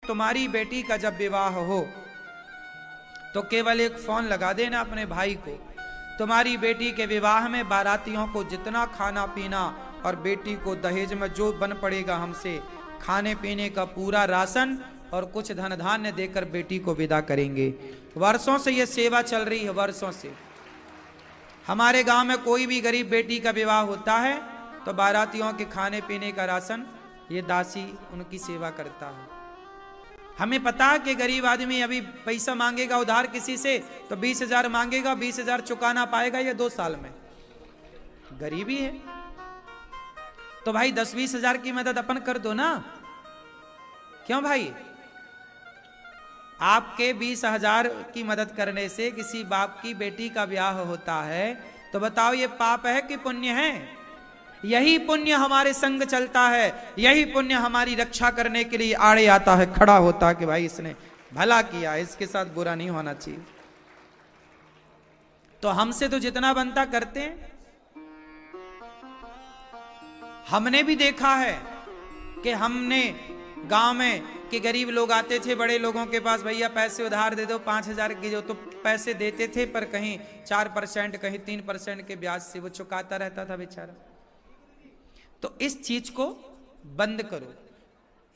तुम्हारी बेटी का जब विवाह हो तो केवल एक फोन लगा देना अपने भाई को। तुम्हारी बेटी के विवाह में बारातियों को जितना खाना पीना और बेटी को दहेज में जो बन पड़ेगा हमसे, खाने पीने का पूरा राशन और कुछ धन धान्य देकर बेटी को विदा करेंगे। वर्षों से ये सेवा चल रही है, वर्षों से। हमारे गांव में कोई भी गरीब बेटी का विवाह होता है तो बारातियों के खाने पीने का राशन ये दासी उनकी सेवा करता है। हमें पता है कि गरीब आदमी अभी पैसा मांगेगा उधार किसी से तो 20,000 मांगेगा, 20,000 चुकाना पाएगा ये 2 साल में, गरीबी है। तो भाई 10-20 हजार की मदद अपन कर दो ना, क्यों भाई? आपके 20,000 की मदद करने से किसी बाप की बेटी का ब्याह होता है तो बताओ ये पाप है कि पुण्य है? यही पुण्य हमारे संग चलता है, यही पुण्य हमारी रक्षा करने के लिए आड़े आता है, खड़ा होता है कि भाई इसने भला किया, इसके साथ बुरा नहीं होना चाहिए। तो हमसे तो जितना बनता करते हैं। हमने भी देखा है कि हमने गांव में कि गरीब लोग आते थे बड़े लोगों के पास, भैया पैसे उधार दे दो 5,000 की, जो तो पैसे देते थे पर कहीं 4% कहीं 3% के ब्याज से वो चुकाता रहता था बेचारा। तो इस चीज को बंद करो,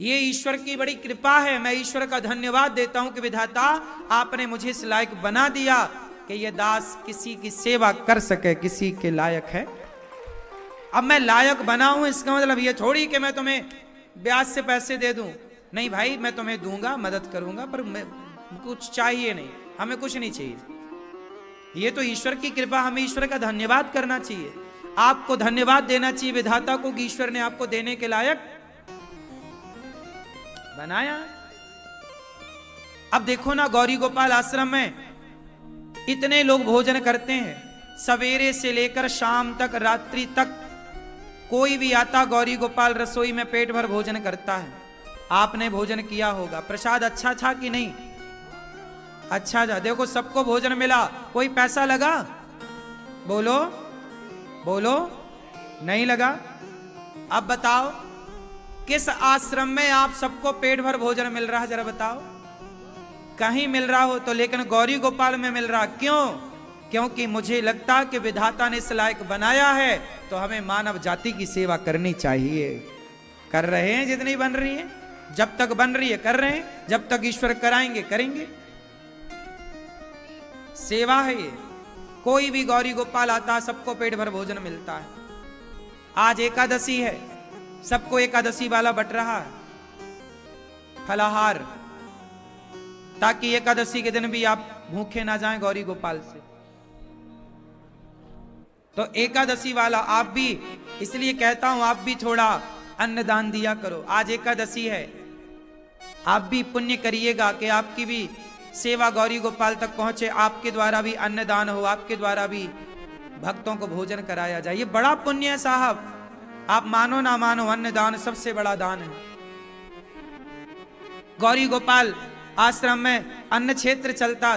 ये ईश्वर की बड़ी कृपा है। मैं ईश्वर का धन्यवाद देता हूं कि विधाता आपने मुझे इस लायक बना दिया कि ये दास किसी की सेवा कर सके, किसी के लायक है। अब मैं लायक बना हूं इसका मतलब ये थोड़ी कि मैं तुम्हें ब्याज से पैसे दे दूं, नहीं भाई, मैं तुम्हें दूंगा, मदद करूंगा, पर मैं कुछ चाहिए नहीं, हमें कुछ नहीं चाहिए। ये तो ईश्वर की कृपा, हमें ईश्वर का धन्यवाद करना चाहिए, आपको धन्यवाद देना चाहिए विधाता को कि ईश्वर ने आपको देने के लायक बनाया। अब देखो ना, गौरी गोपाल आश्रम में इतने लोग भोजन करते हैं, सवेरे से लेकर शाम तक, रात्रि तक कोई भी आता गौरी गोपाल रसोई में पेट भर भोजन करता है। आपने भोजन किया होगा, प्रसाद अच्छा था कि नहीं? अच्छा था। देखो सबको भोजन मिला, कोई पैसा लगा? बोलो बोलो, नहीं लगा। अब बताओ किस आश्रम में आप सबको पेट भर भोजन मिल रहा है, जरा बताओ। कहीं मिल रहा हो तो, लेकिन गौरी गोपाल में मिल रहा, क्यों? क्योंकि मुझे लगता कि विधाता ने इस लायक बनाया है तो हमें मानव जाति की सेवा करनी चाहिए। कर रहे हैं जितनी बन रही है, जब तक बन रही है कर रहे हैं, जब तक ईश्वर कराएंगे करेंगे। सेवा है ये। कोई भी गौरी गोपाल आता है सबको पेट भर भोजन मिलता है। आज एकादशी है, सबको एकादशी वाला बट रहा है फलाहार, ताकि एकादशी के दिन भी आप भूखे ना जाएं गौरी गोपाल से। तो एकादशी वाला आप भी, इसलिए कहता हूं आप भी थोड़ा अन्नदान दिया करो। आज एकादशी है, आप भी पुण्य करिएगा कि आपकी भी सेवा गौरी गोपाल तक पहुंचे, आपके द्वारा भी अन्नदान हो, आपके द्वारा भी भक्तों को भोजन कराया जाए। ये बड़ा पुण्य है साहब, आप मानो ना मानो, अन्नदान सबसे बड़ा दान है। गौरी गोपाल आश्रम में अन्न क्षेत्र चलता।